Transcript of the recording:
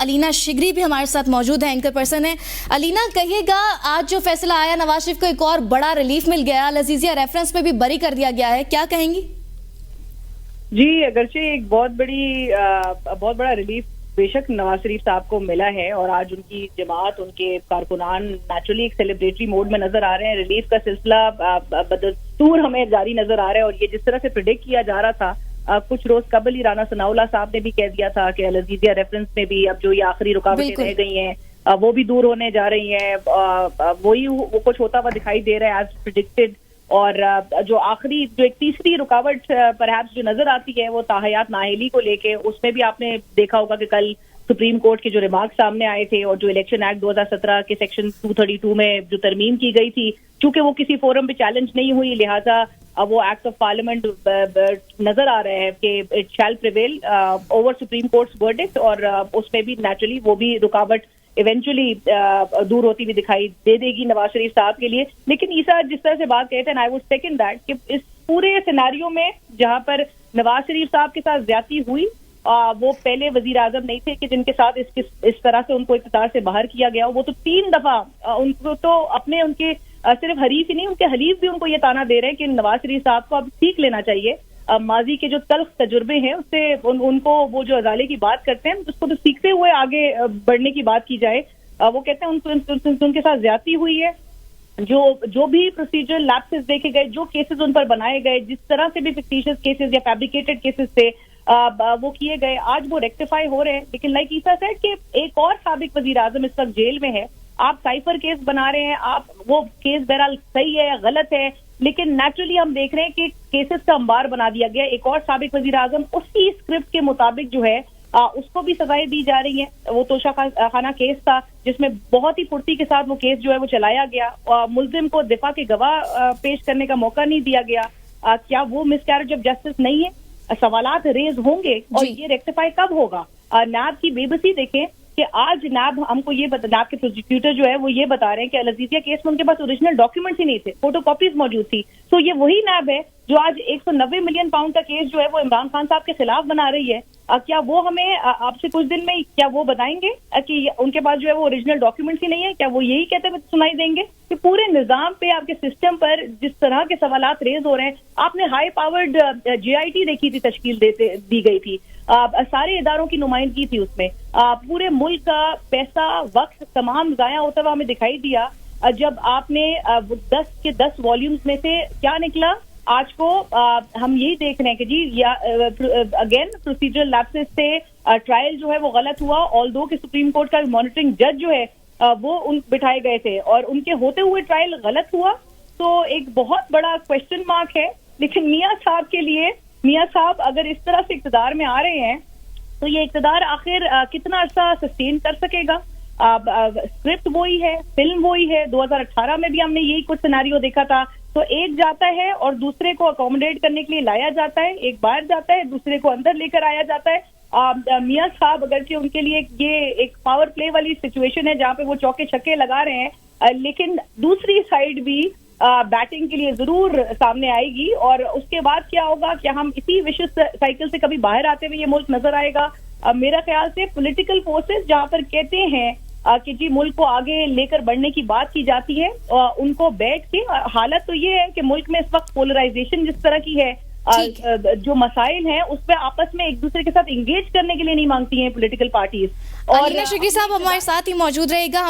अलीना शिगरी भी हमारे साथ मौजूद है, एंकर पर्सन है। अलीना, कहिएगा, आज जो फैसला आया, नवाज शरीफ को एक और बड़ा रिलीफ मिल गया, अल-अज़ीज़िया रेफरेंस पे भी बरी कर दिया गया है, क्या कहेंगी? जी, अगरचे एक बहुत बड़ा रिलीफ बेशक नवाज शरीफ साहब को मिला है और आज उनकी जमात, उनके कारकुनान नेचुरली एक सेलिब्रेटरी मोड में नजर आ रहे हैं। रिलीफ का सिलसिला बदस्तूर हमें जारी नजर आ रहा है और ये जिस तरह से प्रिडिक्ट किया जा रहा था, कुछ रोज कबल ही राना सनाउल्लाह साहब ने भी कह दिया था कि अल-अज़ीज़िया रेफरेंस में भी अब जो ये आखिरी रुकावटें रह गई हैं वो भी दूर होने जा रही हैं। वो कुछ होता हुआ दिखाई दे रहा है एज प्रिडिक्टेड। और जो एक तीसरी रुकावट परहैप्स जो नजर आती है वो ताहयात नाअहली को लेके, उसमें भी आपने देखा होगा कि कल सुप्रीम कोर्ट के जो रिमार्क सामने आए थे और जो इलेक्शन एक्ट 2017 के सेक्शन 232 में जो तरमीम की गई थी, चूंकि वो किसी फोरम पे चैलेंज नहीं हुई, लिहाजा वो एक्ट ऑफ पार्लियामेंट नजर आ रहे हैं कि it shall prevail over supreme courts verdict और उसमें भी नेचुरली वो भी रुकावट इवेंचुअली दूर होती हुई दिखाई दे देगी नवाज शरीफ साहब के लिए। लेकिन ईसा जिस तरह से बात कहते हैं, आई वुड सेकंड दैट कि इस पूरे सिनेरियो में जहां पर नवाज शरीफ साहब के साथ ज्यादती हुई, वो पहले वजीर आजम नहीं थे कि जिनके साथ इस तरह से उनको इख्तियार से बाहर किया गया। वो तो 3 दफा उनको तो उनके सिर्फ हरीफ ही नहीं, उनके हलीफ भी उनको ये ताना दे रहे हैं कि नवाज शरीफ साहब को अब सीख लेना चाहिए। माजी के जो तल्ख तजुर्बे हैं उससे उनको वो जो अदाले की बात करते हैं उसको तो सीखते हुए आगे बढ़ने की बात की जाए। वो कहते हैं उनके साथ ज्यादती हुई है, जो भी प्रोसीजर लैप्सेस देखे गए, जो केसेस उन पर बनाए गए, जिस तरह से भी फिक्टिशियस केसेस या फैब्रिकेटेड केसेस थे वो किए गए, आज वो रेक्टिफाई हो रहे हैं। लेकिन लाइक ईसा सेड कि एक और साबिक वजीर आजम इस वक्त जेल में है, आप साइफर केस बना रहे हैं, आप वो केस बहरहाल सही है या गलत है, लेकिन नेचुरली हम देख रहे हैं कि केसेस का अंबार बना दिया गया। एक और साबिक वजीर आजम उसी स्क्रिप्ट के मुताबिक जो है उसको भी सजाएं दी जा रही हैं। वो तोशा खाना केस था जिसमें बहुत ही फुर्ती के साथ वो केस जो है वो चलाया गया। मुल्जिम को दिफा के गवाह पेश करने का मौका नहीं दिया गया। क्या वो मिसकैरेज ऑफ जस्टिस नहीं है? सवालात रेज होंगे और ये रेक्टिफाई कब होगा? नैब की बेबसी देखें कि आज नैब हमको नैब के प्रोसिक्यूटर जो है वो ये बता रहे हैं कि अल-अज़ीज़िया केस में उनके पास ओरिजिनल डॉक्यूमेंट्स ही नहीं थे, फोटोकॉपीज मौजूद थी। तो ये वही नैब है जो आज 190 मिलियन पाउंड का केस जो है वो इमरान खान साहब के खिलाफ बना रही है। क्या वो हमें आपसे कुछ दिन में क्या वो बताएंगे कि उनके पास जो है वो ओरिजिनल डॉक्यूमेंट्स ही नहीं है? क्या वो यही कहते हुए सुनाई देंगे कि पूरे निजाम पे, आपके सिस्टम पर जिस तरह के सवालात रेज हो रहे हैं? आपने हाई पावर्ड JIT देखी थी, तश्कील दी गई थी, सारे इदारों की नुमाइंदगी थी उसमें, पूरे मुल्क का पैसा, वक्त तमाम जाया होता हुआ हमें दिखाई दिया। जब आपने 10 के 10 वॉल्यूम्स में से क्या निकला, आज को हम यही देख रहे हैं कि जी अगेन प्रोसीजरल लैप्सेस से ट्रायल जो है वो गलत हुआ। ऑल्दो कि सुप्रीम कोर्ट का मॉनिटरिंग जज जो है वो बिठाए गए थे और उनके होते हुए ट्रायल गलत हुआ। तो एक बहुत बड़ा क्वेश्चन मार्क है। लेकिन मियां साहब के लिए, मियां साहब अगर इस तरह से इक़्तिदार में आ रहे हैं तो ये इक़्तिदार आखिर कितना अर्सा सस्टेन कर सकेगा? स्क्रिप्ट वही है, फिल्म वही है। 2018 में भी हमने यही कुछ सिनेरियो देखा था। तो एक जाता है और दूसरे को अकोमोडेट करने के लिए लाया जाता है, एक बाहर जाता है, दूसरे को अंदर लेकर आया जाता है। मियां साहब अगर कि उनके लिए ये एक पावर प्ले वाली सिचुएशन है जहां पे वो चौके छक्के लगा रहे हैं, लेकिन दूसरी साइड भी बैटिंग के लिए जरूर सामने आएगी। और उसके बाद क्या होगा? क्या हम इसी विशिष्ट साइकिल से कभी बाहर आते हुए ये मुल्क नजर आएगा? मेरा ख्याल से पॉलिटिकल फोर्सेस जहां पर कहते हैं कि जी मुल्क को आगे लेकर बढ़ने की बात की जाती है, उनको बैठ के, हालत तो ये है कि मुल्क में इस वक्त पोलराइजेशन जिस तरह की है, जो मसाइल हैं उस पर आपस में एक दूसरे के साथ इंगेज करने के लिए नहीं मांगती हैं पॉलिटिकल पार्टीज। और अलीना शिगरी साहब हमारे साथ ही मौजूद रहेगा।